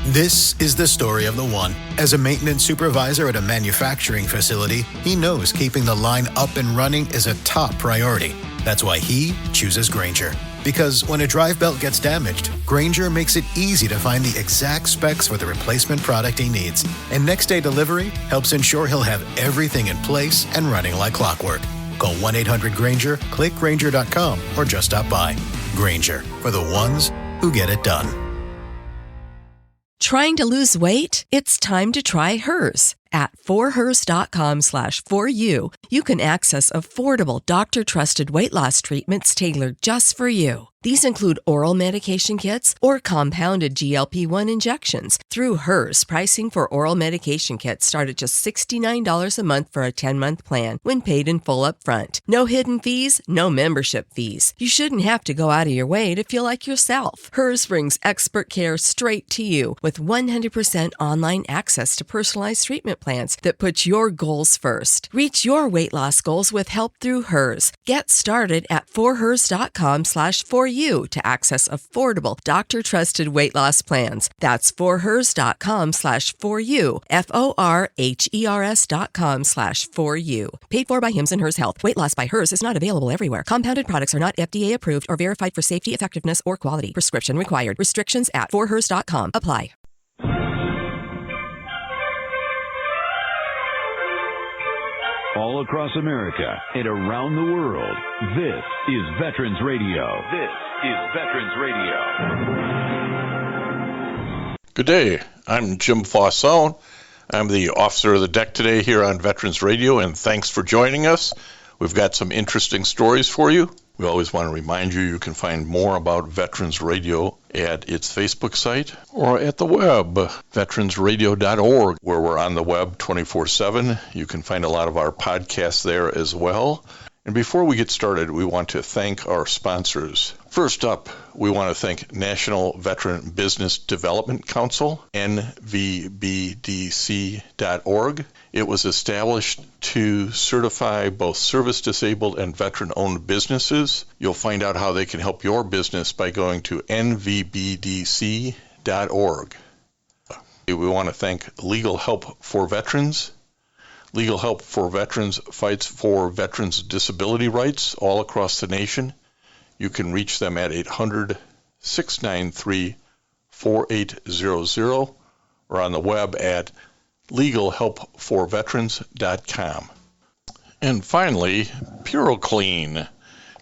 This is the story of the one. As a maintenance supervisor at a manufacturing facility, he knows keeping the line up and running is a top priority. That's why he chooses Grainger. Because when a drive belt gets damaged, Grainger makes it easy to find the exact specs for the replacement product he needs. And next day delivery helps ensure he'll have everything in place and running like clockwork. Call 1-800-GRAINGER, click Grainger.com, or just stop by. Grainger, for the ones who get it done. Trying to lose weight? It's time to try Hers. At forhers.com/4u, you can access affordable, doctor-trusted weight loss treatments tailored just for you. These include oral medication kits or compounded GLP-1 injections. Through Hers, pricing for oral medication kits start at just $69 a month for a 10-month plan when paid in full up front. No hidden fees, no membership fees. You shouldn't have to go out of your way to feel like yourself. Hers brings expert care straight to you with 100% online access to personalized treatment plans that put your goals first. Reach your weight loss goals with help through Hers. Get started at forhers.com/4u to access affordable, doctor-trusted weight loss plans. That's forhers.com/4u, forhers.com/4u. Paid for by Hims and Hers Health. Weight loss by Hers is not available everywhere. Compounded products are not FDA approved or verified for safety, effectiveness, or quality. Prescription required. Restrictions at forhers.com apply. All across America and around the world, this is Veterans Radio. This is Veterans Radio. Good day. I'm Jim Fausone. I'm the officer of the deck today here on Veterans Radio, and thanks for joining us. We've got some interesting stories for you. We always want to remind you you can find more about Veterans Radio at its Facebook site or at the web, veteransradio.org, where we're on the web 24/7. You can find a lot of our podcasts there as well. And before we get started, we want to thank our sponsors. First up, we want to thank National Veteran Business Development Council, nvbdc.org. It was established to certify both service-disabled and veteran-owned businesses. You'll find out how they can help your business by going to nvbdc.org. We want to thank Legal Help for Veterans. Legal Help for Veterans fights for veterans' disability rights all across the nation. You can reach them at 800-693-4800 or on the web at legalhelpforveterans.com. And finally, PuroClean.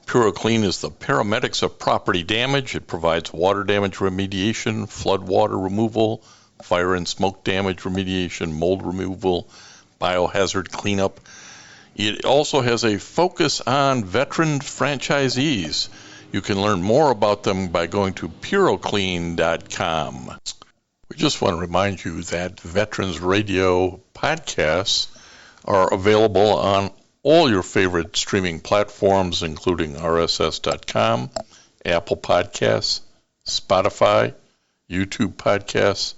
PuroClean is the paramedics of property damage. It provides water damage remediation, flood water removal, fire and smoke damage remediation, mold removal, biohazard cleanup. It also has a focus on veteran franchisees. You can learn more about them by going to puroclean.com. We just want to remind you that Veterans Radio podcasts are available on all your favorite streaming platforms, including rss.com, Apple Podcasts, Spotify, YouTube Podcasts,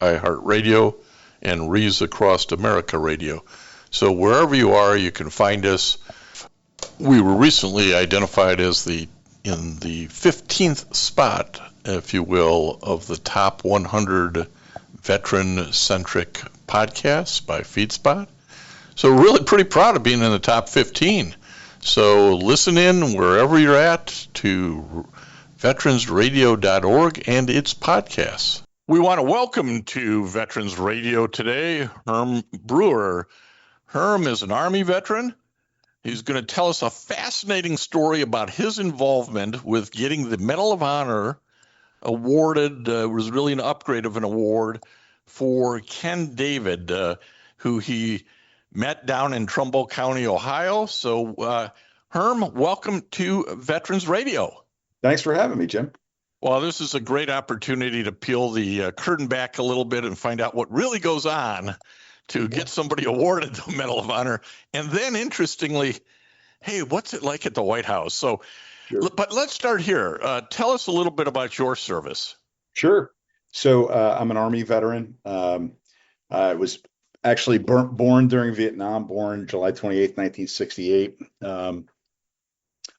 iHeartRadio, and Rees Across America Radio. So wherever you are, you can find us. We were recently identified as in the 15th spot, if you will, of the top 100 veteran-centric podcasts by FeedSpot. So we're really pretty proud of being in the top 15. So listen in wherever you're at to veteransradio.org and its podcasts. We want to welcome to Veterans Radio today Herm Breuer. Herm is an Army veteran. He's going to tell us a fascinating story about his involvement with getting the Medal of Honor awarded. It was really an upgrade of an award for Ken David, who he met down in Trumbull County, Ohio. So, Herm, welcome to Veterans Radio. Thanks for having me, Jim. Well, this is a great opportunity to peel the curtain back a little bit and find out what really goes on to get somebody awarded the Medal of Honor. And then, interestingly, hey, what's it like at the White House? So, sure. But let's start here. Tell us a little bit about your service. Sure. So I'm an Army veteran. I was actually born during Vietnam, born July 28th, 1968.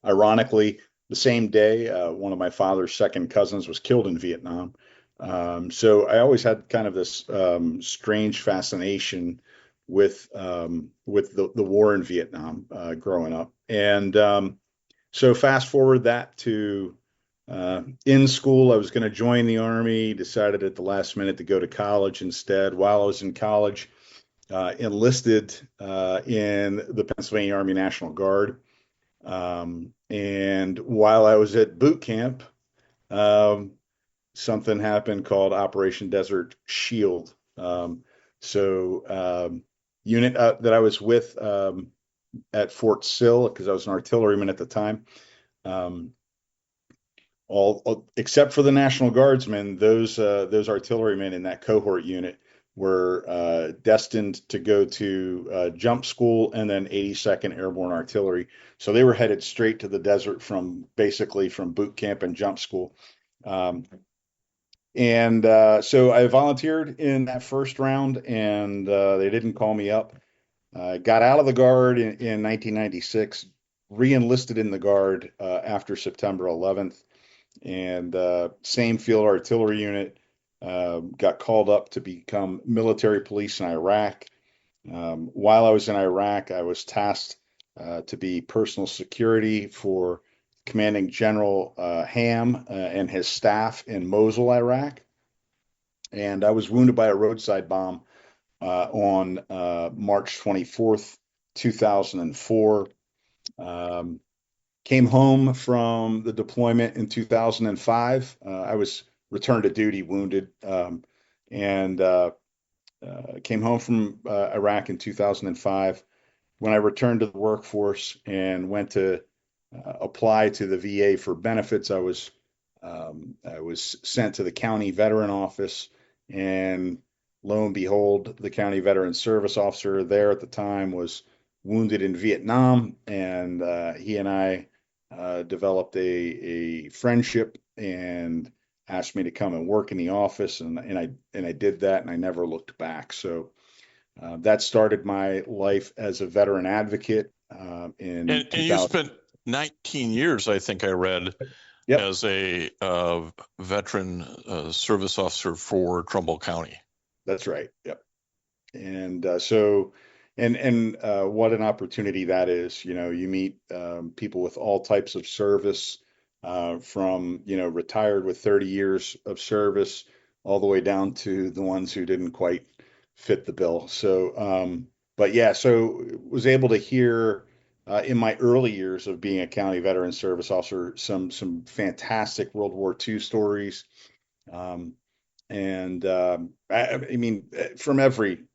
Ironically, the same day, one of my father's second cousins was killed in Vietnam. So I always had kind of this strange fascination with the war in Vietnam growing up. And so fast forward that to in school, I was going to join the Army, decided at the last minute to go to college instead. While I was in college, enlisted in the Pennsylvania Army National Guard. And while I was at boot camp, um, something happened called Operation Desert Shield. So unit that I was with at Fort Sill, because I was an artilleryman at the time. Um, all except for the National Guardsmen, those artillerymen in that cohort unit were destined to go to jump school and then 82nd Airborne Artillery. So they were headed straight to the desert from basically from boot camp and jump school. Um, and so I volunteered in that first round, and they didn't call me up. Got out of the Guard in 1996, re-enlisted in the Guard after September 11th, and same field artillery unit. Got called up to become military police in Iraq. While I was in Iraq, I was tasked to be personal security for Commanding General Ham and his staff in Mosul, Iraq. And I was wounded by a roadside bomb on March 24th, 2004. Came home from the deployment in 2005. I was returned to duty wounded, and came home from Iraq in 2005. When I returned to the workforce and went to apply to the VA for benefits, I was sent to the county veteran office, and lo and behold, the county veteran service officer there at the time was wounded in Vietnam, and he and I developed a friendship and asked me to come and work in the office, and I did that, and I never looked back. So that started my life as a veteran advocate in And you 2000. spent 19 years, I think I read, Yep, as a veteran service officer for Trumbull County. that's right. Yep. And what an opportunity that is. You know, you meet people with all types of service, from, retired with 30 years of service all the way down to the ones who didn't quite fit the bill. So, but yeah, so was able to hear in my early years of being a county veteran service officer some fantastic World War II stories. Um, and I mean, from every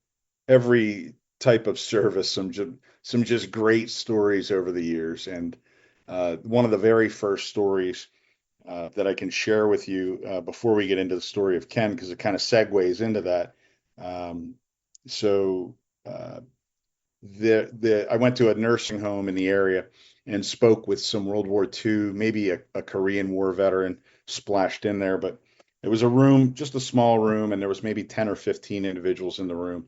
type of service, some just great stories over the years. And one of the very first stories that I can share with you before we get into the story of Ken, because it kind of segues into that. Um, so uh, I went to a nursing home in the area and spoke with some World War II, maybe a Korean War veteran splashed in there, but it was a room, just a small room, and there was maybe 10 or 15 individuals in the room.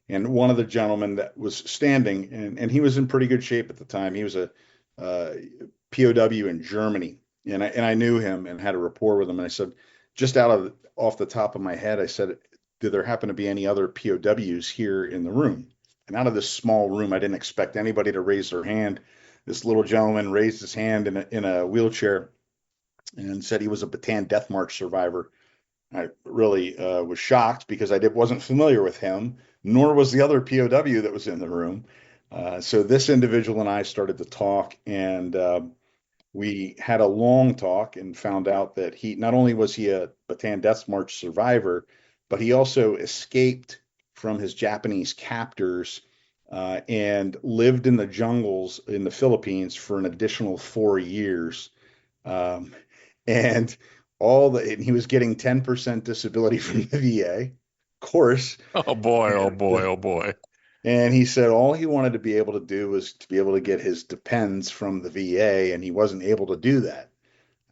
And one of the gentlemen that was standing, and he was in pretty good shape at the time. He was a POW in Germany, and I knew him and had a rapport with him. And I said, just off the top of my head, I said, did there happen to be any other POWs here in the room? And out of this small room, I didn't expect anybody to raise their hand. This little gentleman raised his hand in a wheelchair and said he was a Bataan Death March survivor. I really was shocked because wasn't familiar with him, nor was the other POW that was in the room. So this individual and I started to talk, and we had a long talk and found out that he not only was he a Bataan Death March survivor, but he also escaped from his Japanese captors and lived in the jungles in the Philippines for an additional 4 years. Um, and and he was getting 10% disability from the VA, of course. Oh boy, oh And, boy, oh boy. and he said all he wanted to be able to do was to be able to get his depends from the VA, and he wasn't able to do that.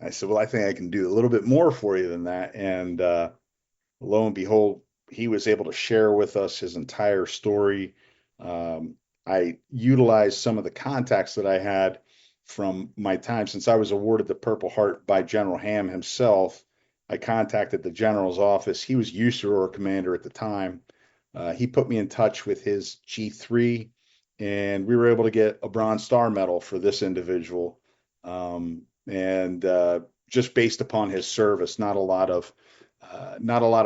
I said, well, I think I can do a little bit more for you than that. And lo and behold, he was able to share with us his entire story. Um, I utilized some of the contacts that I had from my time since I was awarded the Purple Heart by General Ham himself. I contacted the general's office. He was USAROR commander at the time. He put me in touch with his G3, and we were able to get a Bronze Star medal for this individual. And just based upon his service, not a lot of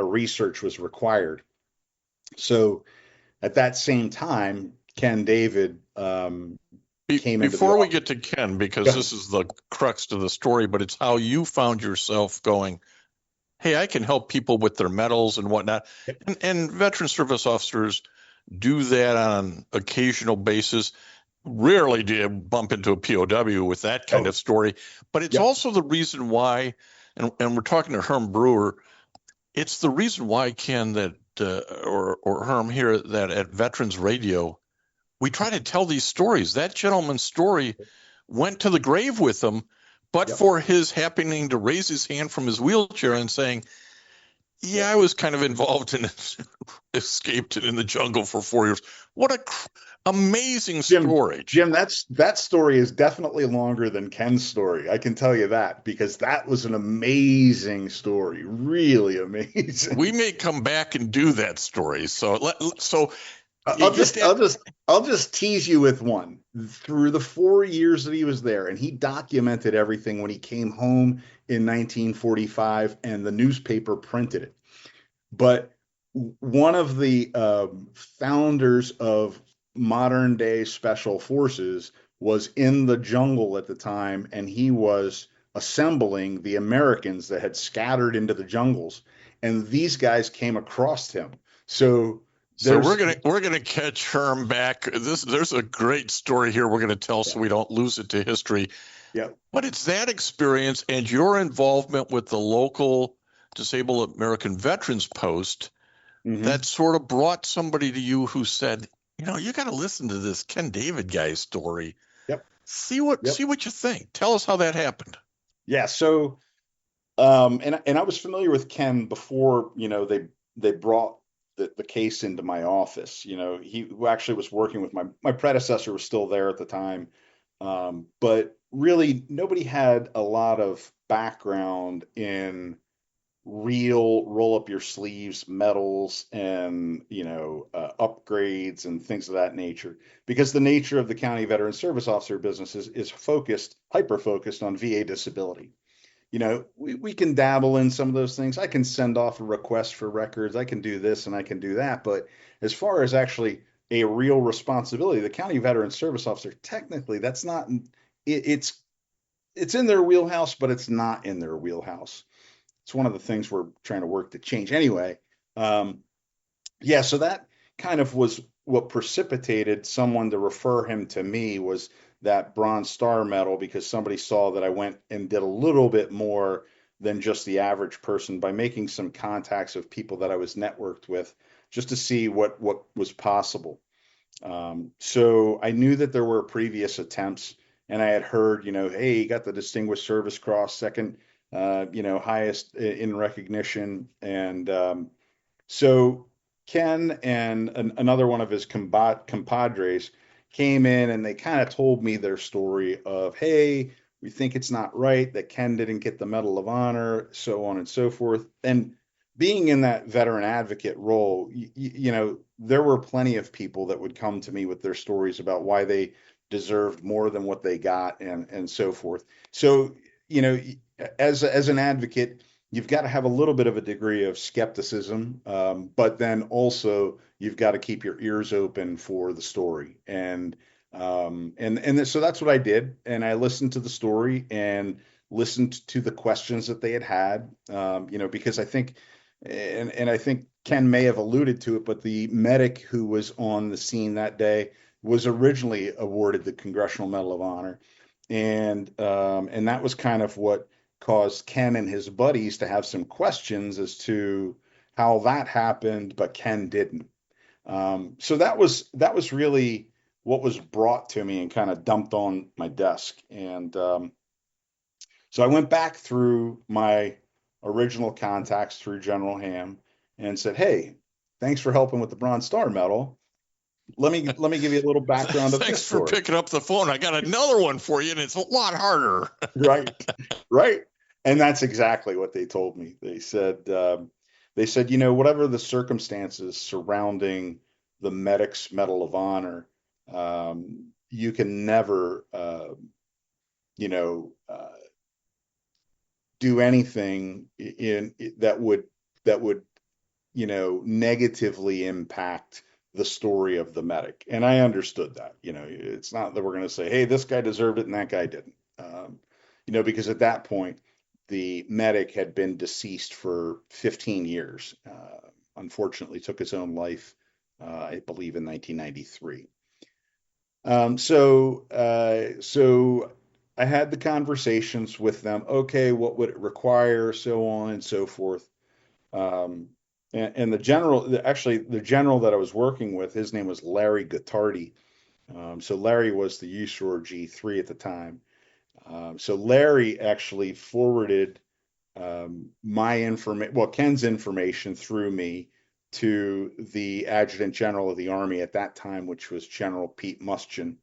research was required. So at that same time, Ken David came into Before we get to Ken, because this is the crux to the story, but it's how you found yourself going, hey, I can help people with their medals and whatnot. And veteran service officers do that on an occasional basis. Rarely do you bump into a POW with that kind of story, but it's also the reason why, and we're talking to Herm Breuer, it's the reason why, Ken, that or Herm here, that at Veterans Radio, we try to tell these stories. That gentleman's story went to the grave with him, but for his happening to raise his hand from his wheelchair and saying, yeah, I was kind of involved in it, escaped it in the jungle for 4 years. What a amazing story. Jim, that story is definitely longer than Ken's story. I can tell you that, because that was an amazing story, really amazing. We may come back and do that story. I'll just tease you with one. Through the 4 years that he was there, and he documented everything when he came home in 1945, and the newspaper printed it. But one of the founders of modern day special forces was in the jungle at the time, and he was assembling the Americans that had scattered into the jungles, and these guys came across him. So we're gonna catch Herm back. There's a great story here we're gonna tell, so we don't lose it to history. Yeah. But it's that experience and your involvement with the local Disabled American Veterans Post that sort of brought somebody to you who said, you got to listen to this Ken David guy's story. Yep. See what you think. Tell us how that happened. Yeah. So, and I was familiar with Ken before, they brought the case into my office. He actually was working with my predecessor was still there at the time. But really nobody had a lot of background in real roll up your sleeves medals and upgrades and things of that nature, because the nature of the county veteran service officer business is hyper focused on VA disability. We can dabble in some of those things. I can send off a request for records, I can do this and I can do that, but as far as actually a real responsibility, the county veteran service officer, technically that's not it's in their wheelhouse, but it's not in their wheelhouse. It's one of the things we're trying to work to change anyway. So that kind of was what precipitated someone to refer him to me, was that Bronze Star medal, because somebody saw that I went and did a little bit more than just the average person by making some contacts of people that I was networked with, just to see what was possible. So I knew that there were previous attempts, and I had heard, hey, you got the Distinguished Service Cross, second highest in recognition. And so Ken and another one of his compadres came in, and they kind of told me their story of, hey, we think it's not right that Ken didn't get the Medal of Honor, so on and so forth. And being in that veteran advocate role, there were plenty of people that would come to me with their stories about why they deserved more than what they got, and so forth. So, as an advocate, you've got to have a little bit of a degree of skepticism, but then also you've got to keep your ears open for the story. And so that's what I did. And I listened to the story and listened to the questions that they had, because I think, and I think Ken may have alluded to it, but the medic who was on the scene that day was originally awarded the Congressional Medal of Honor. And that was kind of what caused Ken and his buddies to have some questions as to how that happened, but Ken didn't. So that was really what was brought to me and kind of dumped on my desk. And so I went back through my original contacts through General Ham and said, hey, thanks for helping with the Bronze Star medal. Let me give you a little background of this Thanks for story. picking up the phone. I got another one for you, and it's a lot harder. Right. And that's exactly what they told me. They said, whatever the circumstances surrounding the Medic's Medal of Honor, you can never, you know, uh, do anything in that would negatively impact the story of the medic. And I understood that. It's not that we're going to say, hey, this guy deserved it and that guy didn't. Because at that point, the medic had been deceased for 15 years. Unfortunately, took his own life, I believe, in 1993. So I had the conversations with them. Okay, what would it require? So on and so forth. Um, and the general that I was working with, his name was Larry Gottardi. So Larry was the USOR G3 at the time. So Larry actually forwarded Ken's information through me to the Adjutant General of the Army at that time, which was General Pete Muschin.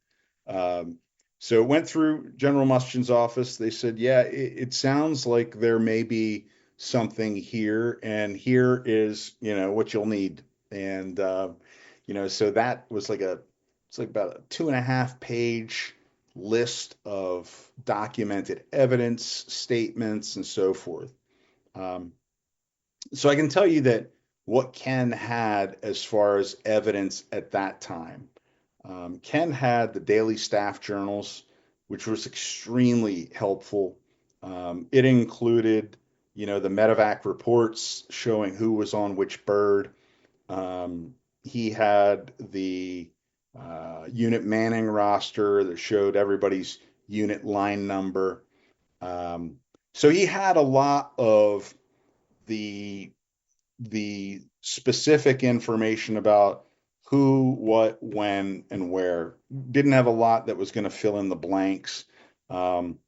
Um, so it went through General Muschin's office. They said, yeah, it sounds like there may be something here, and here is, what you'll need. And so that was it's like about a 2.5 page list of documented evidence, statements, and so forth. Um, so I can tell you that what Ken had as far as evidence at that time, Ken had the daily staff journals, which was extremely helpful. It included, the medevac reports showing who was on which bird. He had the unit manning roster that showed everybody's unit line number. Um, so he had a lot of the the specific information about who, what, when, and where. Didn't have a lot that was going to fill in the blanks. Um,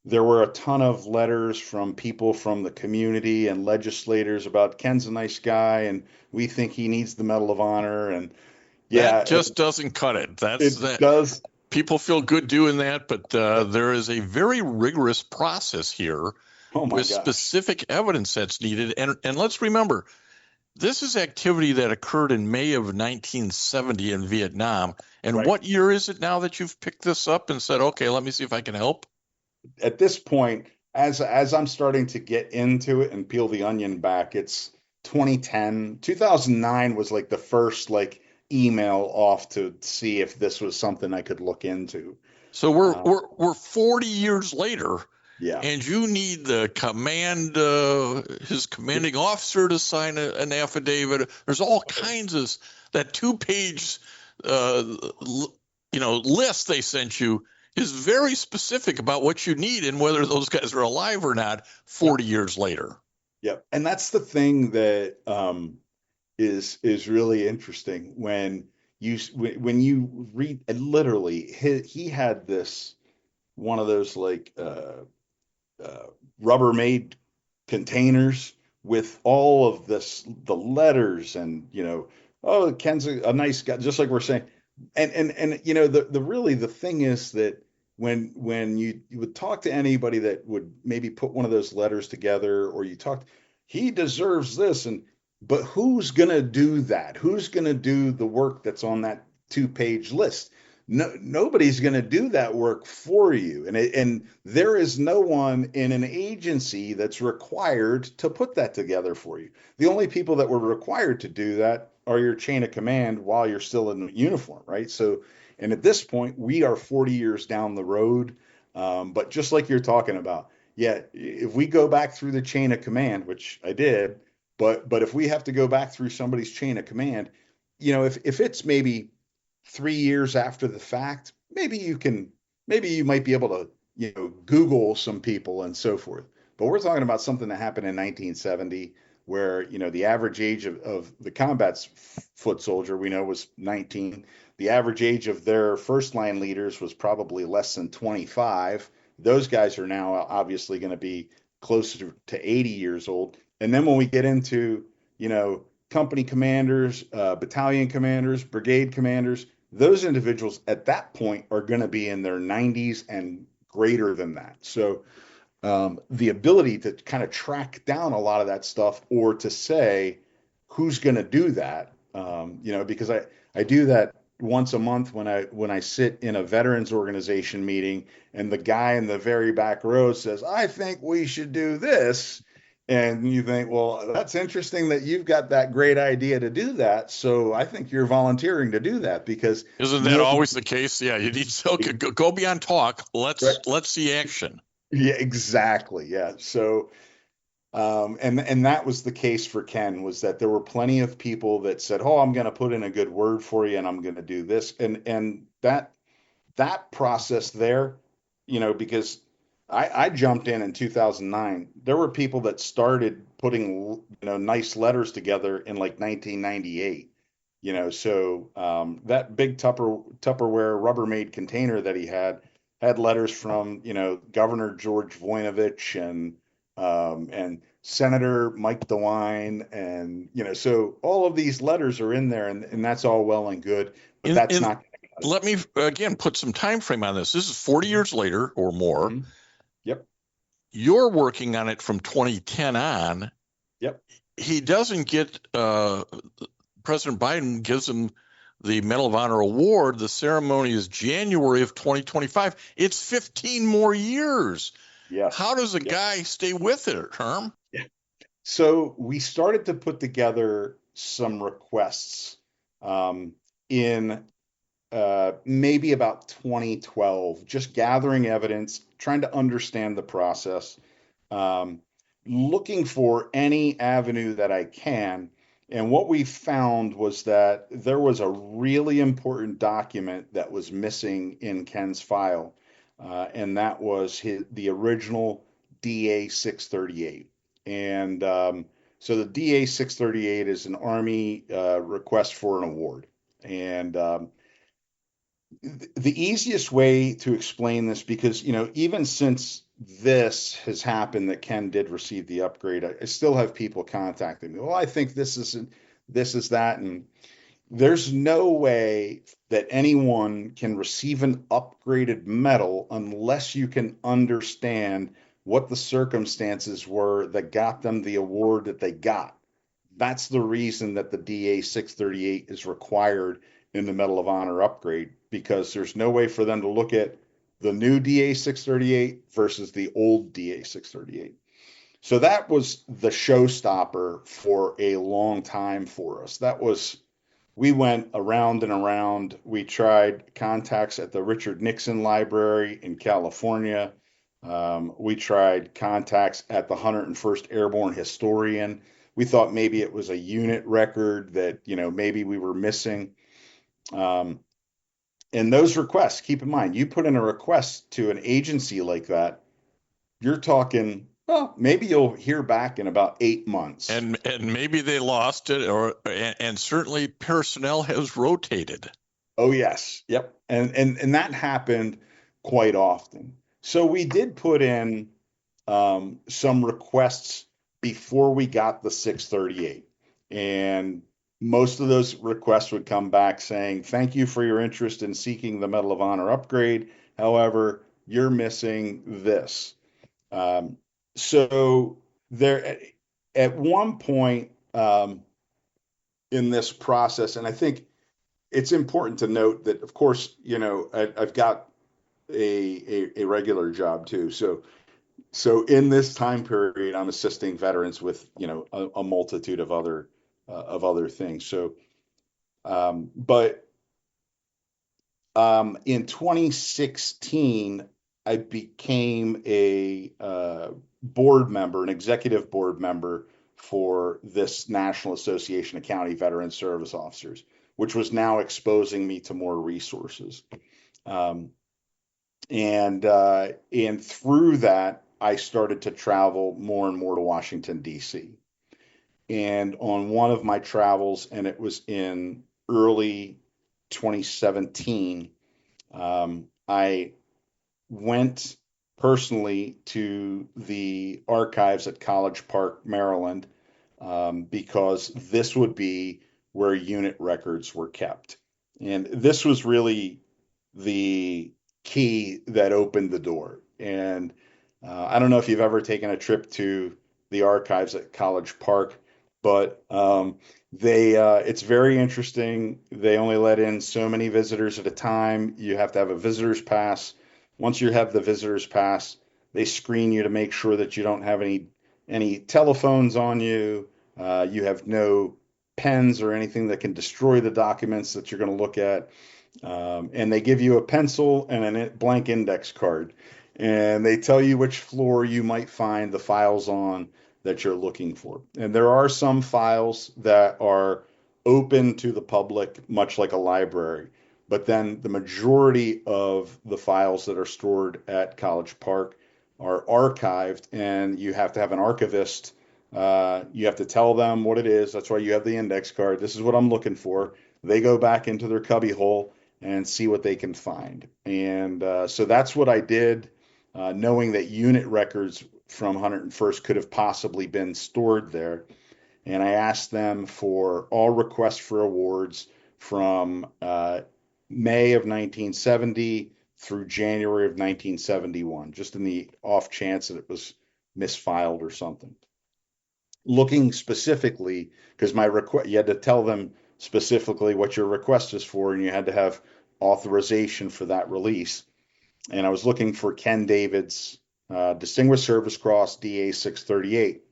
there were a ton of letters from people from the community and legislators about Ken's a nice guy and we think he needs the Medal of Honor. And That yeah, just doesn't cut it. it does. People feel good doing that, but there is a very rigorous process here Oh my with gosh. specific evidence that's needed. And let's remember, this is activity that occurred in May of 1970 in Vietnam. And Right. what year is it now that you've picked this up and said, okay, let me see if I can help? At this point, as I'm starting to get into it and peel the onion back, it's 2010. 2009 was like the first like email off to see if this was something I could look into. So Uh, we're 40 years later, yeah. and you need the his commanding officer to sign an affidavit. There's all kinds of that 2 page, list they sent you is very specific about what you need and whether those guys are alive or not 40 years later. Yep. And that's the thing that is really interesting when you read literally he had this one of those like Rubbermaid containers with all of the letters and oh, Ken's a nice guy, just like we're saying. And the really the thing is that when you would talk to anybody that would maybe put one of those letters together, or you talk, he deserves this, but who's gonna do that? Who's gonna do the work that's on that 2 page list? No, nobody's going to do that work for you. And there is no one in an agency that's required to put that together for you. The only people that were required to do that are your chain of command while you're still in uniform, right? So, and at this point, we are 40 years down the road. But just like you're talking about, yeah, if we go back through the chain of command, which I did, but if we have to go back through somebody's chain of command, if it's maybe 3 years after the fact, maybe you might be able to, Google some people and so forth. But we're talking about something that happened in 1970 where, the average age of the combat's foot soldier, we know, was 19. The average age of their first line leaders was probably less than 25. Those guys are now obviously going to be closer to 80 years old. And then when we get into, company commanders, battalion commanders, brigade commanders, those individuals at that point are going to be in their 90s and greater than that. So the ability to kind of track down a lot of that stuff or to say who's going to do that. Because I do that once a month when I sit in a veterans organization meeting and the guy in the very back row says, I think we should do this. And you think, well, that's interesting that you've got that great idea to do that. So I think you're volunteering to do that because Isn't that always the case? Yeah, you need to go beyond talk. Let's see action. Yeah, exactly. Yeah. So, and that was the case for Ken, was that there were plenty of people that said, "Oh, I'm going to put in a good word for you, and I'm going to do this," and that process there, because I jumped in 2009. There were people that started putting nice letters together in like 1998. So that big Tupperware Rubbermaid container that he had letters from Governor George Voinovich and Senator Mike DeWine, and so all of these letters are in there, and that's all well and good, but that's not. Let me again put some time frame on this. This is 40 years later or more. Mm-hmm. Yep. You're working on it from 2010 on. Yep. He doesn't get President Biden gives him the Medal of Honor award. The ceremony is January of 2025. It's 15 more years. Yes. How does a guy stay with it, Herm? Yeah. So we started to put together some requests in maybe about 2012, just gathering evidence, trying to understand the process, looking for any avenue that I can. And what we found was that there was a really important document that was missing in Ken's file, and that was the original DA 638. And so the DA 638 is an Army request for an award. And the easiest way to explain this, because even since this has happened, that Ken did receive the upgrade, I still have people contacting me. Well, I think this is that, and there's no way that anyone can receive an upgraded medal unless you can understand what the circumstances were that got them the award that they got. That's the reason that the DA 638 is required in the Medal of Honor upgrade, because there's no way for them to look at the new DA 638 versus the old DA 638. So that was the showstopper for a long time for us. We went around and around. We tried contacts at the Richard Nixon Library in California. We tried contacts at the 101st Airborne Historian. We thought maybe it was a unit record that, maybe we were missing. And those requests, keep in mind, you put in a request to an agency like that, you're talking, well, maybe you'll hear back in about 8 months. And maybe they lost it, and certainly personnel has rotated. Oh, yes. Yep. And that happened quite often. So we did put in some requests before we got the 638. And most of those requests would come back saying, thank you for your interest in seeking the Medal of Honor upgrade. However, you're missing this. So there, at one point in this process, and I think it's important to note that, of course, I've got a regular job too. So in this time period, I'm assisting veterans with, a multitude of other things. So, but in 2016, I became a board member, an executive board member for this National Association of County Veteran Service Officers, which was now exposing me to more resources. And through that, I started to travel more and more to Washington, D.C. And on one of my travels, and it was in early 2017, I went personally to the archives at College Park, Maryland, because this would be where unit records were kept. And this was really the key that opened the door. And I don't know if you've ever taken a trip to the archives at College Park, but it's very interesting. They only let in so many visitors at a time. You have to have a visitor's pass. Once you have the visitor's pass, they screen you to make sure that you don't have any telephones on you. You have no pens or anything that can destroy the documents that you're going to look at. And they give you a pencil and a blank index card. And they tell you which floor you might find the files on that you're looking for. And there are some files that are open to the public, much like a library. But then the majority of the files that are stored at College Park are archived, and you have to have an archivist. You have to tell them what it is. That's why you have the index card. This is what I'm looking for. They go back into their cubbyhole and see what they can find. And so that's what I did, knowing that unit records from 101st could have possibly been stored there. And I asked them for all requests for awards from May of 1970 through January of 1971, just in the off chance that it was misfiled or something. Looking specifically, because my request, you had to tell them specifically what your request is for, and you had to have authorization for that release. And I was looking for Ken David's Distinguished Service Cross DA 638.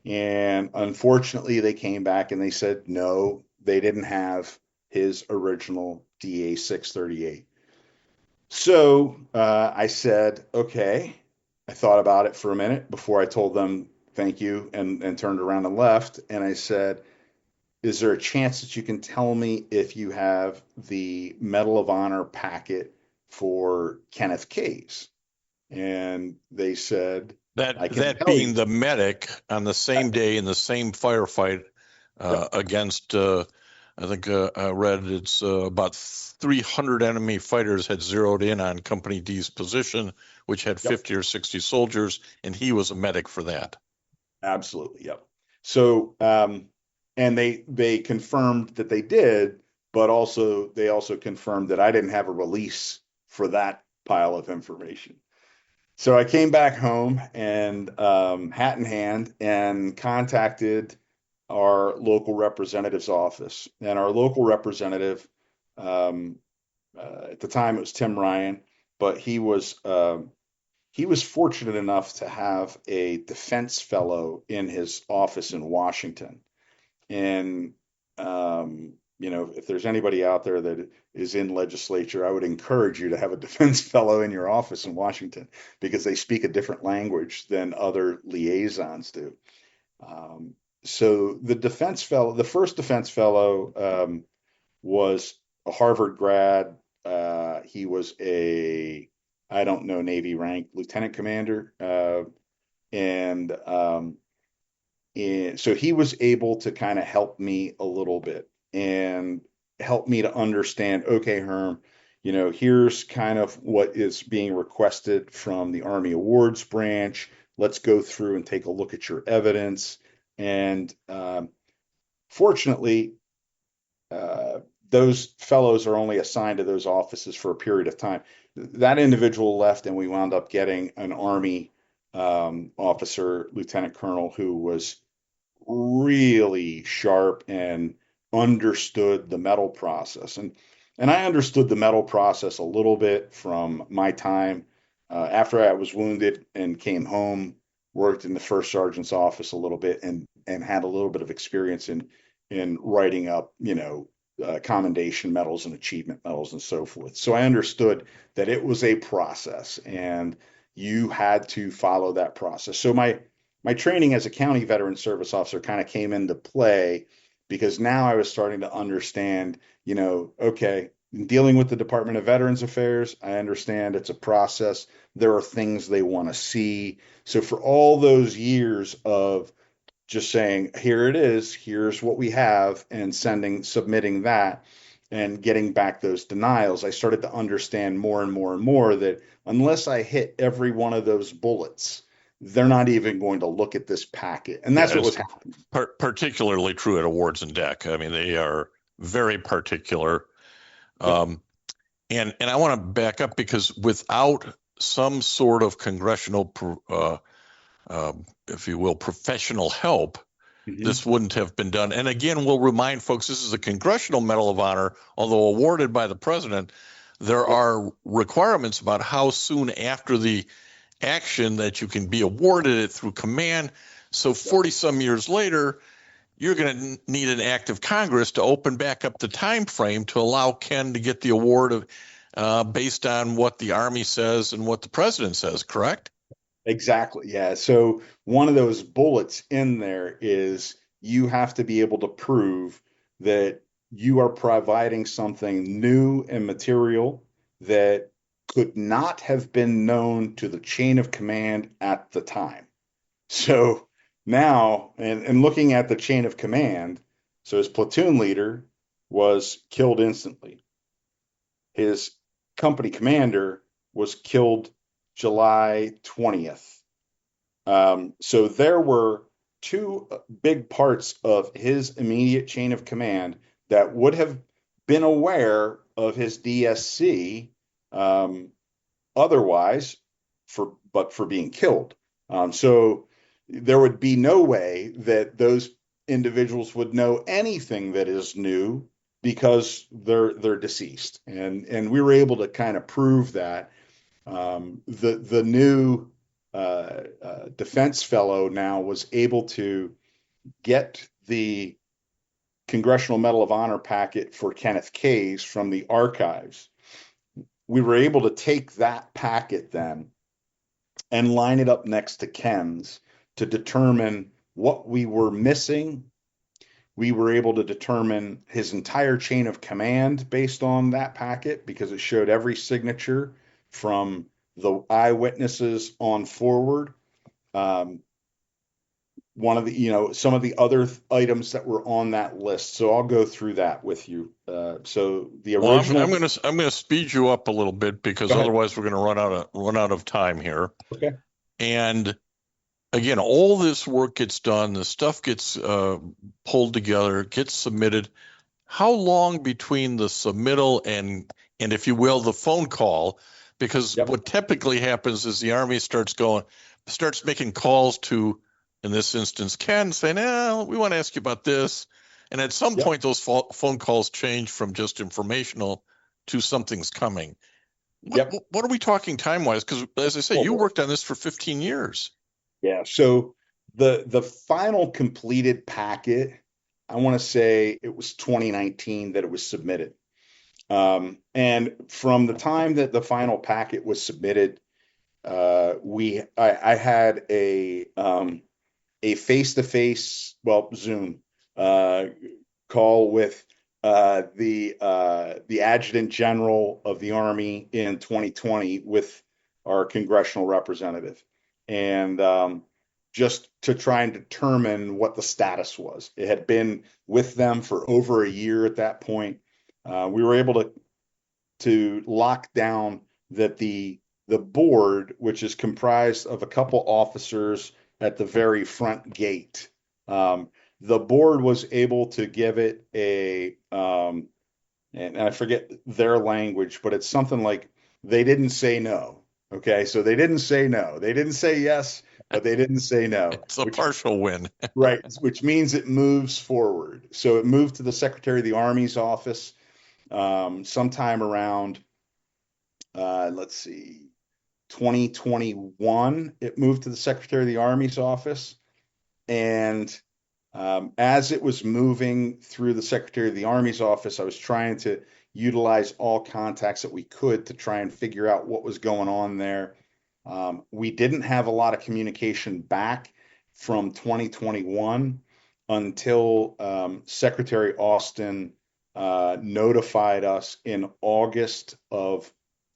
And unfortunately, they came back and they said, no, they didn't have his original DA 638. So I said, okay. I thought about it for a minute before I told them thank you and turned around and left. And I said, is there a chance that you can tell me if you have the Medal of Honor packet for Kenneth Case? And they said, I can that tell being you. the medic on the same day in the same firefight against, I think I read it's about 300 enemy fighters had zeroed in on Company D's position, which had 50 or 60 soldiers, and he was a medic for that. Absolutely, yep. So, and they confirmed that they did, but they also confirmed that I didn't have a release for that pile of information. So I came back home and hat in hand and contacted our local representative's office. And our local representative, at the time it was Tim Ryan, but he was fortunate enough to have a defense fellow in his office in Washington. And if there's anybody out there that is in legislature, I would encourage you to have a defense fellow in your office in Washington because they speak a different language than other liaisons do. So the first defense fellow was a Harvard grad. He was I don't know, Navy rank lieutenant commander. And so he was able to kind of help me a little bit and help me to understand, okay, Herm, here's kind of what is being requested from the Army Awards branch. Let's go through and take a look at your evidence. And fortunately, those fellows are only assigned to those offices for a period of time. That individual left, and we wound up getting an Army officer, lieutenant colonel, who was really sharp and understood the medal process. And I understood the medal process a little bit from my time after I was wounded and came home, worked in the first sergeant's office a little bit, and had a little bit of experience in writing up, commendation medals and achievement medals and so forth. So I understood that it was a process and you had to follow that process. So my training as a county veteran service officer kind of came into play because now I was starting to understand, okay, dealing with the Department of Veterans Affairs, I understand it's a process. There are things they want to see. So for all those years of just saying, here it is, here's what we have, and submitting that and getting back those denials, I started to understand more and more and more that unless I hit every one of those bullets, they're not even going to look at this packet. And that's what was happening. Particularly true at awards and deck. I mean, they are very particular. And I want to back up because without some sort of congressional, if you will, professional help, this wouldn't have been done. And again, we'll remind folks, this is a Congressional Medal of Honor, although awarded by the president. There are requirements about how soon after the action that you can be awarded it through command. So 40 some years later, you're going to need an act of Congress to open back up the time frame to allow Ken to get the award based on what the Army says and what the president says, correct? Exactly. Yeah. So one of those bullets in there is you have to be able to prove that you are providing something new and material that could not have been known to the chain of command at the time. So now, and looking at the chain of command, so his platoon leader was killed instantly. His company commander was killed July 20th. So there were two big parts of his immediate chain of command that would have been aware of his DSC otherwise, but for being killed. So there would be no way that those individuals would know anything that is new because they're deceased, and we were able to kind of prove that. The new defense fellow now was able to get the Congressional Medal of Honor packet for Kenneth Case from the archives. We were able to take that packet then and line it up next to Ken's to determine what we were missing. We were able to determine his entire chain of command based on that packet because it showed every signature from the eyewitnesses on forward. One of the, some of the other items that were on that list. So I'll go through that with you. So the original. Well, I'm gonna speed you up a little bit because otherwise we're going to run out of time here. Okay. And again, all this work gets done, the stuff gets pulled together, gets submitted. How long between the submittal and if you will, the phone call? Because what typically happens is the Army starts making calls to, in this instance, Ken, saying, we want to ask you about this. And at some point, those phone calls change from just informational to something's coming. What are we talking time-wise? Because as I say, you worked on this for 15 years. Yeah. So the final completed packet, I want to say it was 2019 that it was submitted. And from the time that the final packet was submitted, I had a face-to-face, Zoom call with the Adjutant General of the Army in 2020 with our congressional representative, and just to try and determine what the status was. It had been with them for over a year at that point. We were able to lock down that the board, which is comprised of a couple officers at the very front gate, the board was able to give it and I forget their language, but it's something like they didn't say no. Okay, so they didn't say no. They didn't say yes, but they didn't say no. It's a partial win. Right, which means it moves forward. So it moved to the Secretary of the Army's office sometime around, 2021. It moved to the Secretary of the Army's office. And as it was moving through the Secretary of the Army's office, I was trying to utilize all contacts that we could to try and figure out what was going on there. We didn't have a lot of communication back from 2021 until Secretary Austin notified us in August of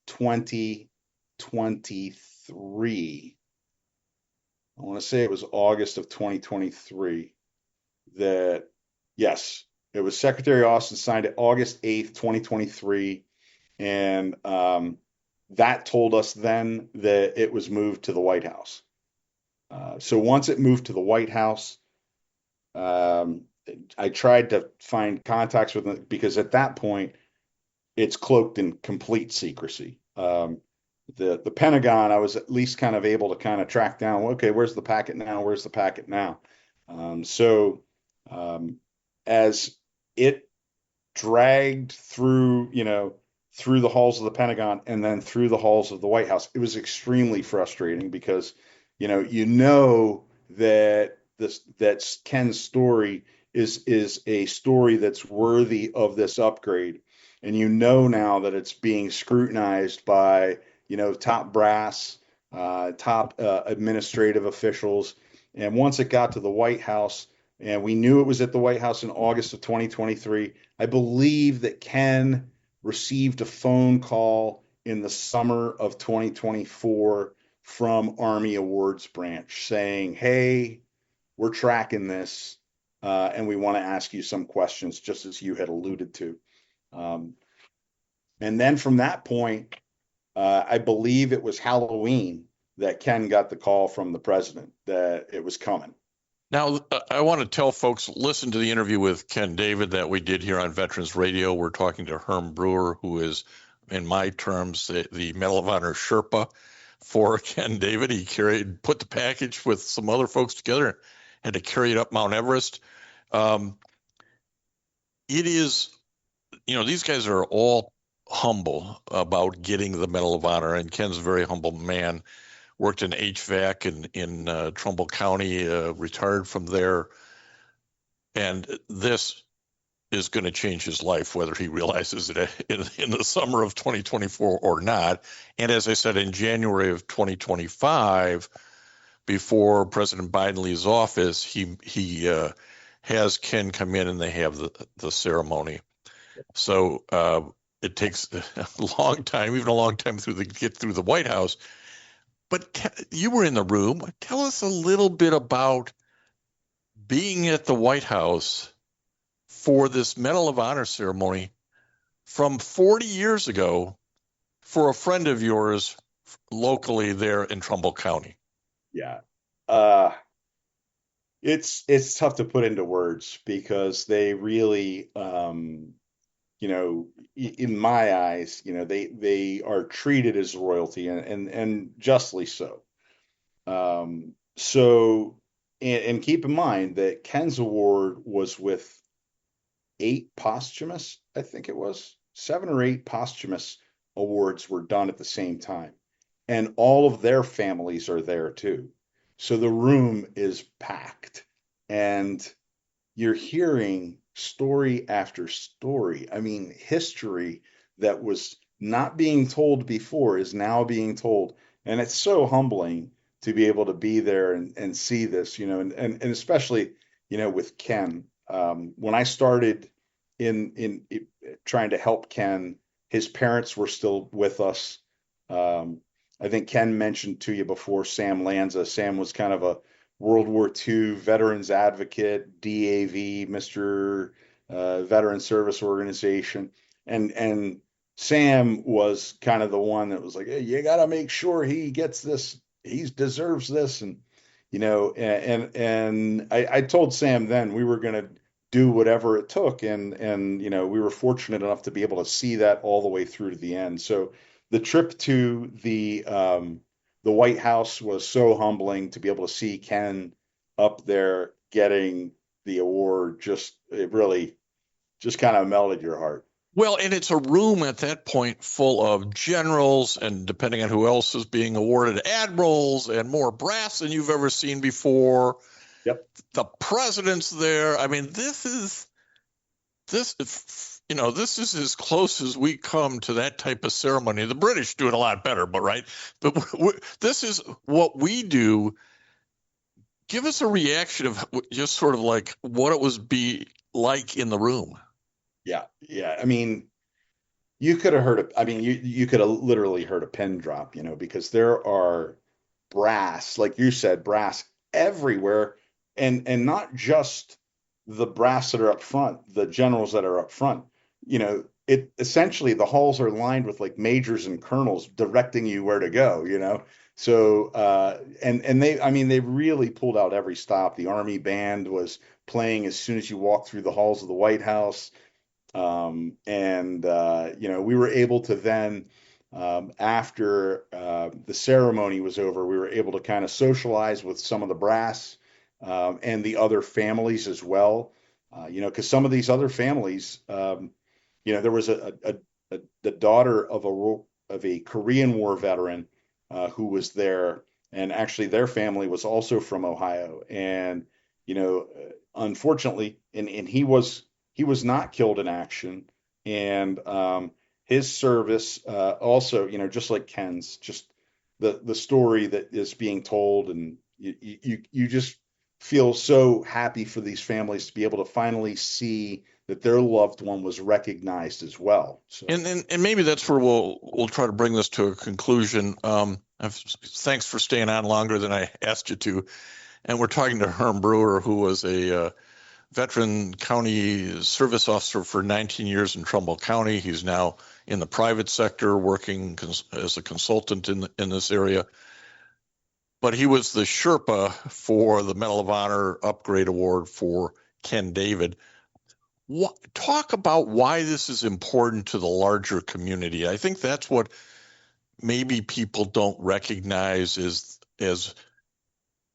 2023. I want to say it was August of 2023 that, yes, it was Secretary Austin signed it August 8th, 2023. And that told us then that it was moved to the White House. So once it moved to the White House, I tried to find contacts with them because at that point, it's cloaked in complete secrecy. the Pentagon, I was at least kind of able to kind of track down, well, okay, where's the packet now? Where's the packet now? So as it dragged through, through the halls of the Pentagon and then through the halls of the White House, it was extremely frustrating because, that Ken's story is a story that's worthy of this upgrade. And now that it's being scrutinized by, top brass, top administrative officials. And once it got to the White House, and we knew it was at the White House in August of 2023, I believe that Ken received a phone call in the summer of 2024 from Army Awards Branch saying, hey, we're tracking this, and we want to ask you some questions, just as you had alluded to. And then from that point, I believe it was Halloween that Ken got the call from the president that it was coming. Now, I want to tell folks, listen to the interview with Ken David that we did here on Veterans Radio. We're talking to Herm Breuer, who is, in my terms, the Medal of Honor Sherpa for Ken David. He put the package with some other folks together, had to carry it up Mount Everest. It is, these guys are all humble about getting the Medal of Honor, and Ken's a very humble man. Worked in HVAC in Trumbull County, retired from there. And this is going to change his life, whether he realizes it in the summer of 2024 or not. And as I said, in January of 2025, before President Biden leaves office, he has Ken come in and they have the ceremony. So it takes a long time, even a long time to get through the White House. But you were in the room. Tell us a little bit about being at the White House for this Medal of Honor ceremony from 40 years ago for a friend of yours locally there in Trumbull County. Yeah. It's tough to put into words because they really, in my eyes, they are treated as royalty and justly so. And keep in mind that Ken's award was with 8 posthumous, I think it was 7 or 8 posthumous awards were done at the same time. And all of their families are there too. So the room is packed and you're hearing story after story. I mean, history that was not being told before is now being told. And it's so humbling to be able to be there and see this, and especially, with Ken. When I started in trying to help Ken, his parents were still with us. I think Ken mentioned to you before Sam Lanza. Sam was kind of a World War II veterans advocate, DAV, Mr. Veteran Service Organization. And Sam was kind of the one that was like, hey, you got to make sure he gets this. He deserves this. And, and I told Sam then we were going to do whatever it took. And, we were fortunate enough to be able to see that all the way through to the end. So the trip to the White House was so humbling to be able to see Ken up there getting the award. It really just kind of melted your heart. Well, and it's a room at that point full of generals and, depending on who else is being awarded, admirals and more brass than you've ever seen before. Yep. The president's there. I mean, this is as close as we come to that type of ceremony. The British do it a lot better, but this is what we do. Give us a reaction of just sort of like what it was like in the room. Yeah. I mean, you could have heard it. I mean, you could have literally heard a pin drop, because there are brass, like you said, brass everywhere, and not just the brass that are up front, the generals that are up front. It essentially the halls are lined with like majors and colonels directing you where to go. So and they really pulled out every stop. The Army band was playing as soon as you walked through the halls of the White House. We were able to then After the ceremony was over, we were able to kind of socialize with some of the brass and the other families as well. Because some of these other families, there was the daughter of a Korean War veteran who was there, and actually their family was also from Ohio, and unfortunately, and he was not killed in action, and his service also, just like Ken's, just the story that is being told, and you just feel so happy for these families to be able to finally see that their loved one was recognized as well. So, and maybe that's where we'll try to bring this to a conclusion. Thanks for staying on longer than I asked you to. And we're talking to Herm Breuer, who was a veteran county service officer for 19 years in Trumbull County. He's now in the private sector working as a consultant in this area. But he was the Sherpa for the Medal of Honor Upgrade Award for Ken David. Talk about why this is important to the larger community. I think that's what maybe people don't recognize is this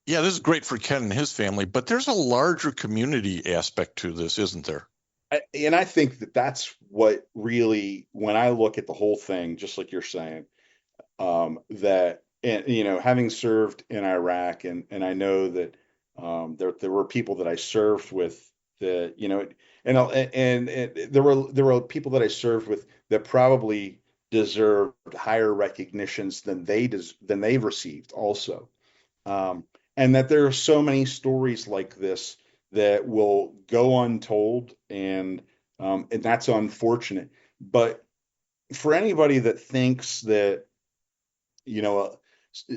is great for Ken and his family, but there's a larger community aspect to this, isn't there? I think that's what really, when I look at the whole thing, just like you're saying, having served in Iraq, and I know that there were people that I served with that, and there were people that I served with that probably deserved higher recognitions than they've received also. And that there are so many stories like this that will go untold, and that's unfortunate. But for anybody that thinks that,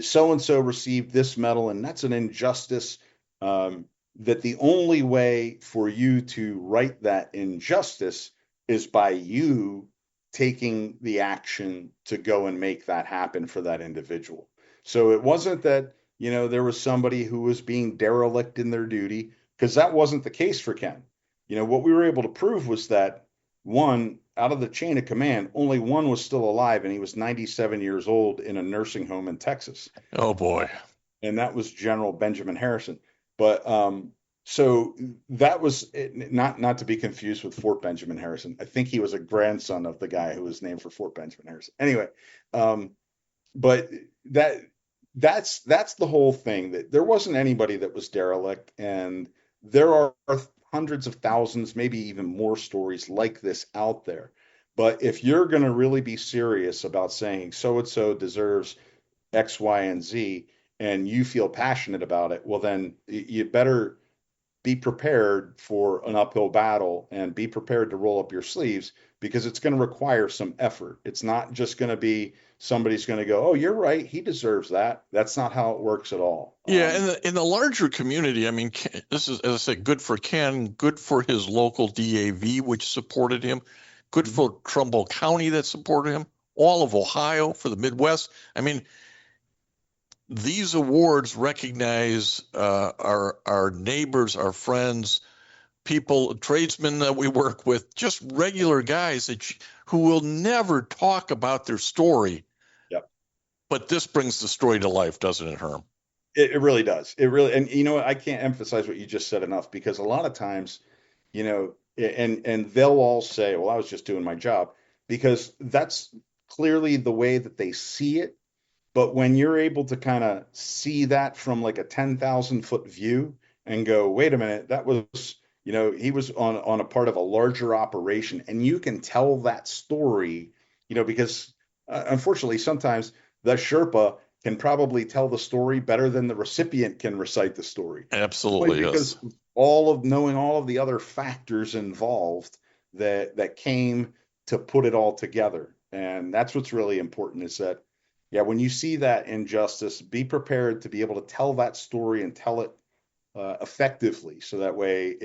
so and so received this medal and that's an injustice, that the only way for you to right that injustice is by you taking the action to go and make that happen for that individual. So it wasn't that, there was somebody who was being derelict in their duty, because that wasn't the case for Ken. What we were able to prove was that one out of the chain of command, only one was still alive, and he was 97 years old in a nursing home in Texas. Oh boy. And that was General Benjamin Harrison. But so that was not to be confused with Fort Benjamin Harrison. I think he was a grandson of the guy who was named for Fort Benjamin Harrison. Anyway, but that's the whole thing, that there wasn't anybody that was derelict, and there are hundreds of thousands, maybe even more stories like this out there. But if you're going to really be serious about saying so-and-so deserves X, Y, and Z, and you feel passionate about it, well, then you better be prepared for an uphill battle and be prepared to roll up your sleeves, because it's going to require some effort. It's not just going to be somebody's going to go, oh, you're right, he deserves that. That's not how it works at all. Yeah, in the larger community, I mean, this is, as I said, good for Ken, good for his local DAV, which supported him, good for Trumbull County that supported him, all of Ohio, for the Midwest. I mean, these awards recognize our neighbors, our friends, people, tradesmen that we work with, just regular guys who will never talk about their story. Yep. But this brings the story to life, doesn't it, Herm? It really does. It really, and I can't emphasize what you just said enough, because a lot of times, and they'll all say, well, I was just doing my job, because that's clearly the way that they see it. But when you're able to kind of see that from like a 10,000-foot view and go, wait a minute, that was, he was on a part of a larger operation, and you can tell that story, because unfortunately sometimes the Sherpa can probably tell the story better than the recipient can recite the story. Absolutely, because yes. Knowing all of the other factors involved that came to put it all together. And that's what's really important, is that, yeah, when you see that injustice, be prepared to be able to tell that story and tell it effectively, so that way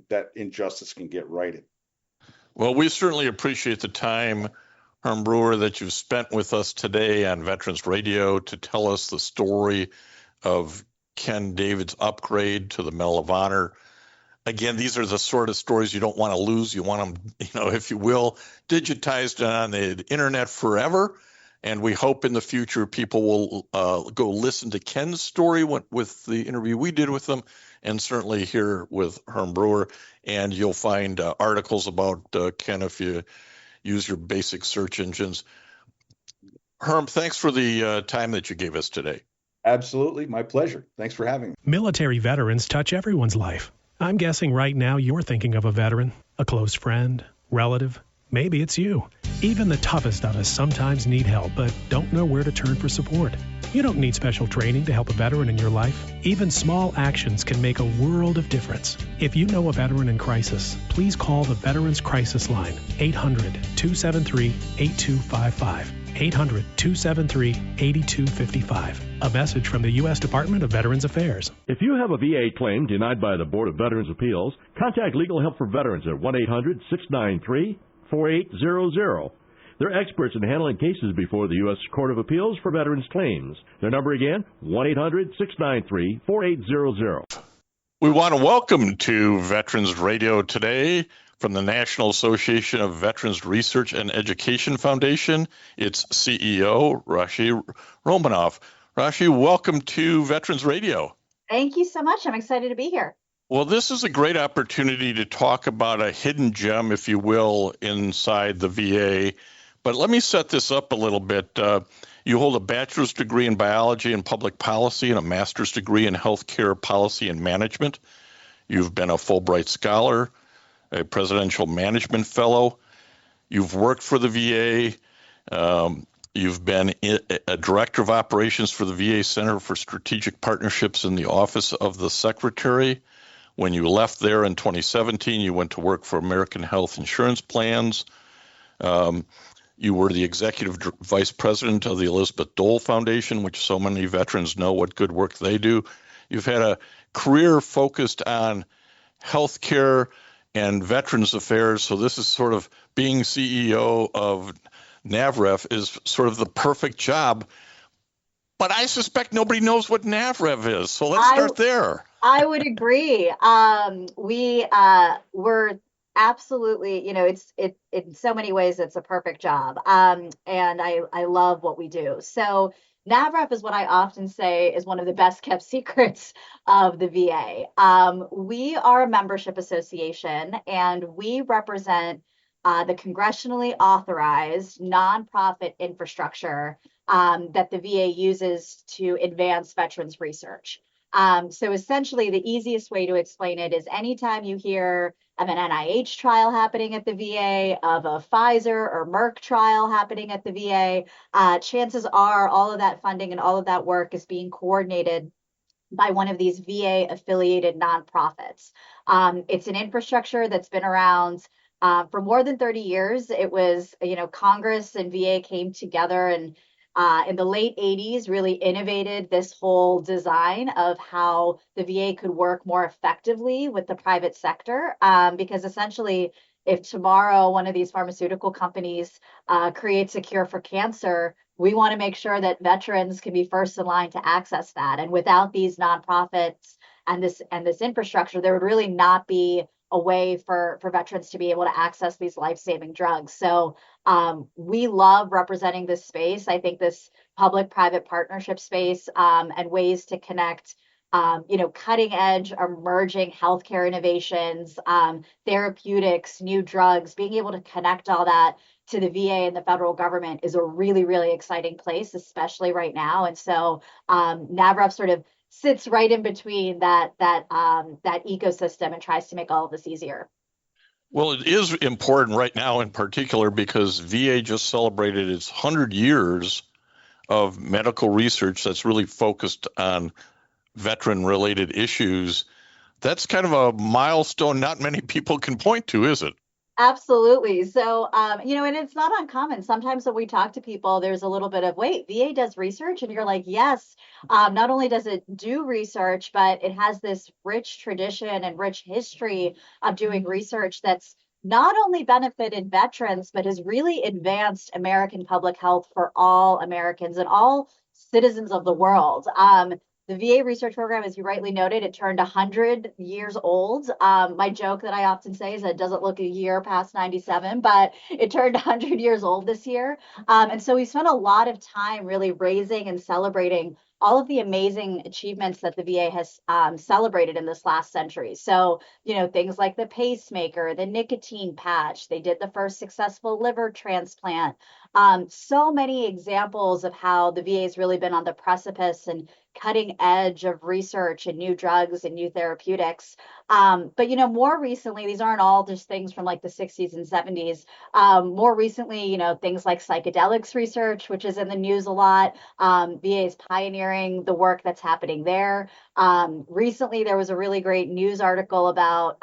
that injustice can get righted. Well, we certainly appreciate the time, Herm Breuer, that you've spent with us today on Veterans Radio to tell us the story of Ken David's upgrade to the Medal of Honor. Again, these are the sort of stories you don't want to lose. You want them, if you will, digitized on the internet forever. And we hope in the future people will go listen to Ken's story with the interview we did with them, and certainly here with Herm Breuer. And you'll find articles about Ken if you use your basic search engines. Herm, thanks for the time that you gave us today. Absolutely. My pleasure. Thanks for having me. Military veterans touch everyone's life. I'm guessing right now you're thinking of a veteran, a close friend, relative. Maybe it's you. Even the toughest of us sometimes need help, but don't know where to turn for support. You don't need special training to help a veteran in your life. Even small actions can make a world of difference. If you know a veteran in crisis, please call the Veterans Crisis Line, 800-273-8255. 800-273-8255. A message from the U.S. Department of Veterans Affairs. If you have a VA claim denied by the Board of Veterans' Appeals, contact Legal Help for Veterans at 1-800-693-4800. They're experts in handling cases before the U.S. Court of Appeals for Veterans Claims. Their number again, 1-800-693-4800. We want to welcome to Veterans Radio today from the National Association of Veterans Research and Education Foundation. It's CEO Rashi Romanoff. Rashi, welcome to Veterans Radio. Thank you so much. I'm excited to be here. Well, this is a great opportunity to talk about a hidden gem, if you will, inside the VA. But let me set this up a little bit. You hold a bachelor's degree in biology and public policy and a master's degree in healthcare policy and management. You've been a Fulbright scholar, a presidential management fellow. You've worked for the VA. You've been a director of operations for the VA Center for Strategic Partnerships in the Office of the Secretary. When you left there in 2017, you went to work for American Health Insurance Plans. You were the executive vice president of the Elizabeth Dole Foundation, which so many veterans know what good work they do. You've had a career focused on healthcare and veterans affairs. So this is sort of being CEO of NAVREF is sort of the perfect job. But I suspect nobody knows what NAVREF is. So let's start there. I would agree. We're absolutely, it's in so many ways, it's a perfect job. And I love what we do. So NAVREF is what I often say is one of the best kept secrets of the VA. We are a membership association, and we represent the congressionally authorized nonprofit infrastructure that the VA uses to advance veterans research. So essentially, the easiest way to explain it is anytime you hear of an NIH trial happening at the VA, of a Pfizer or Merck trial happening at the VA, chances are all of that funding and all of that work is being coordinated by one of these VA-affiliated nonprofits. It's an infrastructure that's been around for more than 30 years. It was, Congress and VA came together and in the late 80s really innovated this whole design of how the VA could work more effectively with the private sector. Because essentially, if tomorrow one of these pharmaceutical companies creates a cure for cancer, we want to make sure that veterans can be first in line to access that. And without these nonprofits and this infrastructure, there would really not be a way for veterans to be able to access these life-saving drugs. So we love representing this space. I think this public-private partnership space and ways to connect, cutting edge, emerging healthcare innovations, therapeutics, new drugs, being able to connect all that to the VA and the federal government is a really, really exciting place, especially right now. And so NAVREF sort of sits right in between that ecosystem and tries to make all of this easier. Well, it is important right now in particular because VA just celebrated its 100 years of medical research that's really focused on veteran-related issues. That's kind of a milestone not many people can point to, is it? Absolutely. So, and it's not uncommon. Sometimes when we talk to people, there's a little bit of, wait, VA does research? And you're like, yes, not only does it do research, but it has this rich tradition and rich history of doing research that's not only benefited veterans, but has really advanced American public health for all Americans and all citizens of the world. the VA research program, as you rightly noted, it turned 100 years old. My joke that I often say is that it doesn't look a year past 97, but it turned 100 years old this year. And so we spent a lot of time really raising and celebrating all of the amazing achievements that the VA has celebrated in this last century. So, things like the pacemaker, the nicotine patch, they did the first successful liver transplant. So many examples of how the VA has really been on the precipice and cutting edge of research and new drugs and new therapeutics. But more recently, these aren't all just things from like the 60s and 70s. More recently, things like psychedelics research, which is in the news a lot. VA is pioneering the work that's happening there. Recently, there was a really great news article about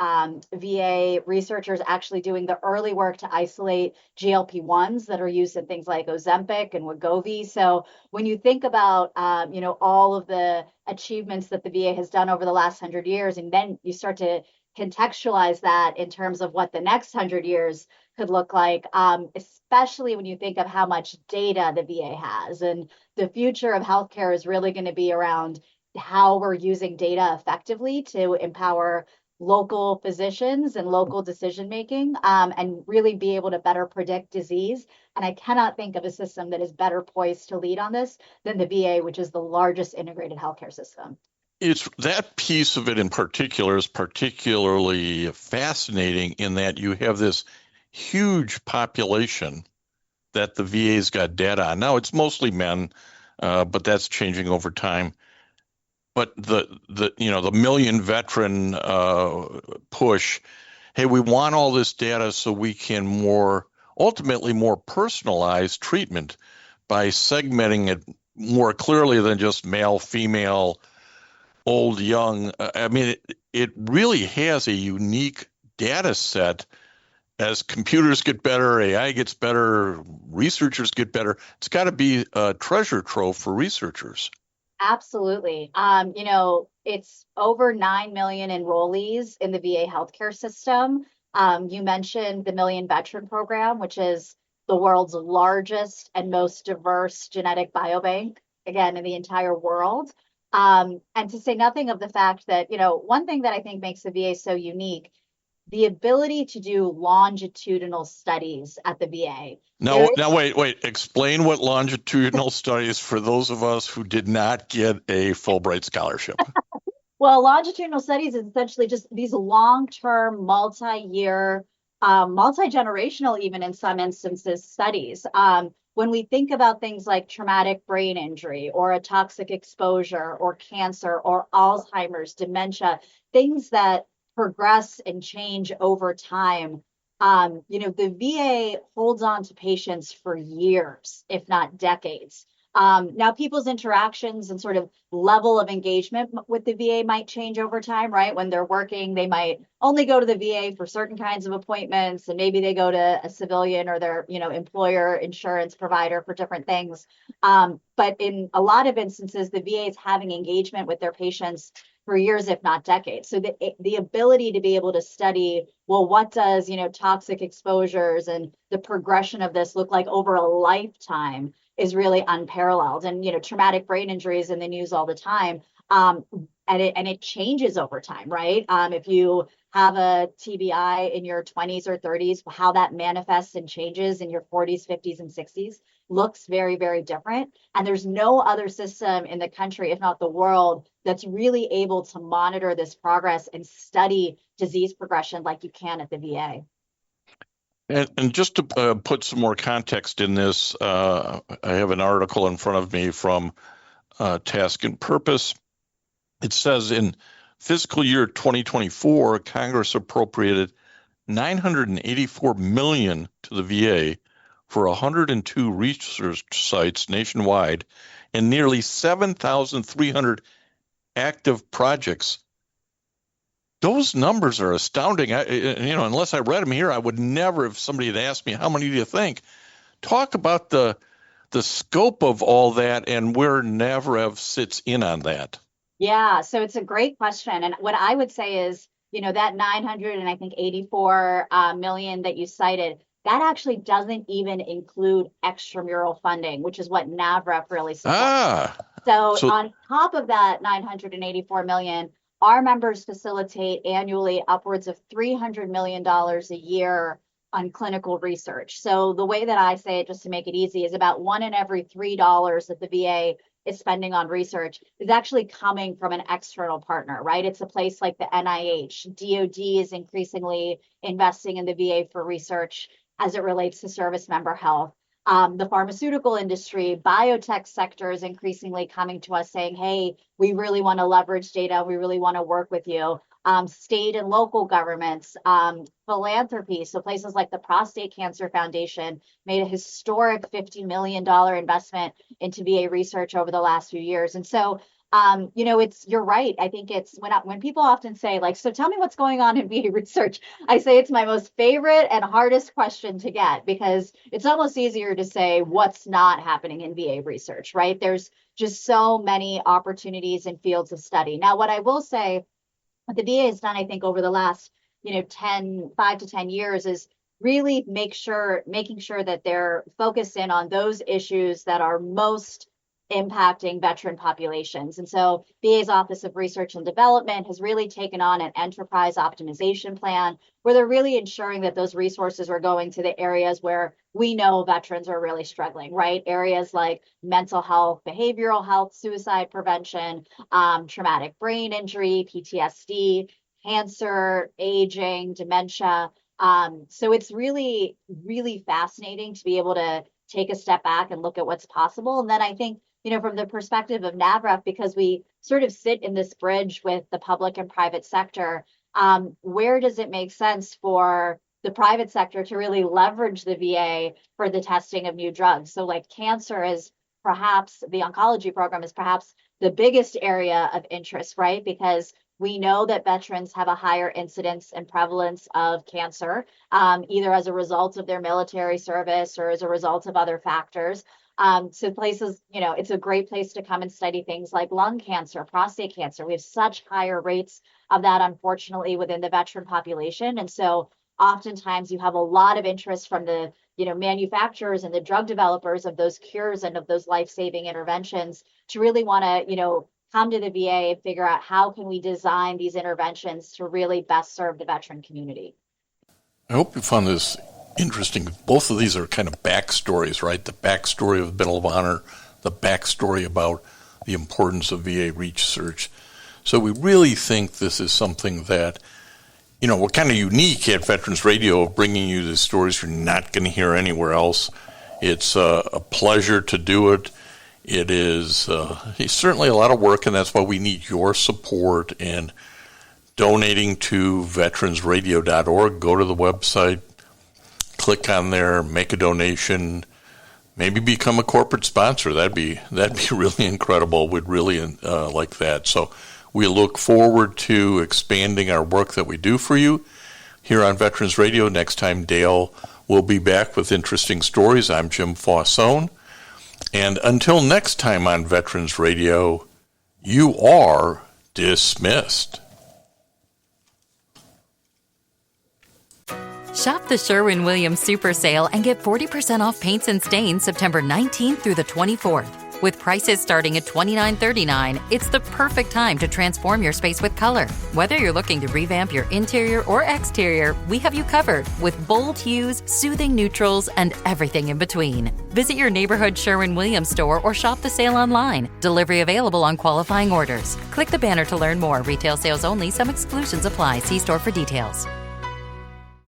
VA researchers actually doing the early work to isolate GLP-1s that are used in things like Ozempic and Wegovy. So when you think about, all of the achievements that the VA has done over the last 100 years, and then you start to contextualize that in terms of what the next 100 years could look like, especially when you think of how much data the VA has. And the future of healthcare is really going to be around how we're using data effectively to empower local physicians and local decision making, and really be able to better predict disease. And I cannot think of a system that is better poised to lead on this than the VA, which is the largest integrated healthcare system. It's that piece of it in particular is particularly fascinating in that you have this huge population that the VA's got data on. Now it's mostly men, but that's changing over time. But the million veteran push, hey, we want all this data so we can ultimately more personalized treatment by segmenting it more clearly than just male, female, old, young. I mean, it really has a unique data set. As computers get better, AI gets better, researchers get better. It's got to be a treasure trove for researchers. Absolutely. It's over 9 million enrollees in the VA healthcare system. You mentioned the Million Veteran Program, which is the world's largest and most diverse genetic biobank, again, in the entire world. And to say nothing of the fact that, one thing that I think makes the VA so unique, the ability to do longitudinal studies at the VA. Now, wait. Explain what longitudinal studies for those of us who did not get a Fulbright scholarship. Well, longitudinal studies is essentially just these long-term, multi-year, multi-generational, even in some instances, studies. When we think about things like traumatic brain injury or a toxic exposure or cancer or Alzheimer's, dementia, things that progress and change over time, the VA holds on to patients for years, if not decades. Now, people's interactions and sort of level of engagement with the VA might change over time, right? When they're working, they might only go to the VA for certain kinds of appointments, and maybe they go to a civilian or their, employer insurance provider for different things. But in a lot of instances, the VA is having engagement with their patients for years, if not decades. So the ability to be able to study, well, what does, toxic exposures and the progression of this look like over a lifetime is really unparalleled. And, traumatic brain injuries in the news all the time. And it changes over time, right? If you have a TBI in your 20s or 30s, how that manifests and changes in your 40s, 50s, and 60s looks very, very different. And there's no other system in the country, if not the world, that's really able to monitor this progress and study disease progression like you can at the VA. And just to put some more context in this, I have an article in front of me from Task and Purpose. It says in fiscal year 2024, Congress appropriated $984 million to the VA for 102 research sites nationwide and nearly 7,300 active projects. Those numbers are astounding. Unless I read them here, I would never, if somebody had asked me, how many do you think? Talk about the scope of all that and where NAVREF sits in on that. Yeah, so it's a great question. And what I would say is, that 984 million that you cited, that actually doesn't even include extramural funding, which is what NAVREF really supports. So on top of that $984 million, our members facilitate annually upwards of $300 million a year on clinical research. So the way that I say it, just to make it easy, is about $1 in every $3 that the VA is spending on research is actually coming from an external partner, right? It's a place like the NIH. DoD is increasingly investing in the VA for research as it relates to service member health. The pharmaceutical industry, biotech sector is increasingly coming to us saying, hey, we really want to leverage data. We really want to work with you. State and local governments, philanthropy. So places like the Prostate Cancer Foundation made a historic $50 million investment into VA research over the last few years. And so, you're right. I think it's when people often say, like, so tell me what's going on in VA research, I say it's my most favorite and hardest question to get, because it's almost easier to say what's not happening in VA research, right? There's just so many opportunities and fields of study. Now, what I will say, what the VA has done, I think, over the last, 5 to 10 years is really making sure that they're focused in on those issues that are most impacting veteran populations. And so VA's Office of Research and Development has really taken on an enterprise optimization plan where they're really ensuring that those resources are going to the areas where we know veterans are really struggling, right? Areas like mental health, behavioral health, suicide prevention, traumatic brain injury, PTSD, cancer, aging, dementia. So it's really, really fascinating to be able to take a step back and look at what's possible. And then I think, from the perspective of NAVREF, because we sort of sit in this bridge with the public and private sector, where does it make sense for the private sector to really leverage the VA for the testing of new drugs? So like cancer is perhaps, the oncology program is perhaps the biggest area of interest, right? Because we know that veterans have a higher incidence and prevalence of cancer, either as a result of their military service or as a result of other factors. So places, it's a great place to come and study things like lung cancer, prostate cancer. We have such higher rates of that, unfortunately, within the veteran population. And so oftentimes you have a lot of interest from the, manufacturers and the drug developers of those cures and of those life-saving interventions to really want to, come to the VA and figure out how can we design these interventions to really best serve the veteran community. I hope you found this interesting. Both of these are kind of backstories, right? The backstory of the Medal of Honor, the backstory about the importance of VA research. So we really think this is something that, we're kind of unique at Veterans Radio of bringing you the stories you're not going to hear anywhere else. It's a pleasure to do it. It is certainly a lot of work, and that's why we need your support and donating to veteransradio.org. Go to the website, click on there, make a donation, maybe become a corporate sponsor. That'd be really incredible. We'd really like that. So we look forward to expanding our work that we do for you here on Veterans Radio. Next time, Dale will be back with interesting stories. I'm Jim Fausone. And until next time on Veterans Radio, you are dismissed. Shop the Sherwin-Williams Super Sale and get 40% off paints and stains September 19th through the 24th. With prices starting at $29.39, it's the perfect time to transform your space with color. Whether you're looking to revamp your interior or exterior, we have you covered with bold hues, soothing neutrals, and everything in between. Visit your neighborhood Sherwin-Williams store or shop the sale online. Delivery available on qualifying orders. Click the banner to learn more. Retail sales only. Some exclusions apply. See store for details.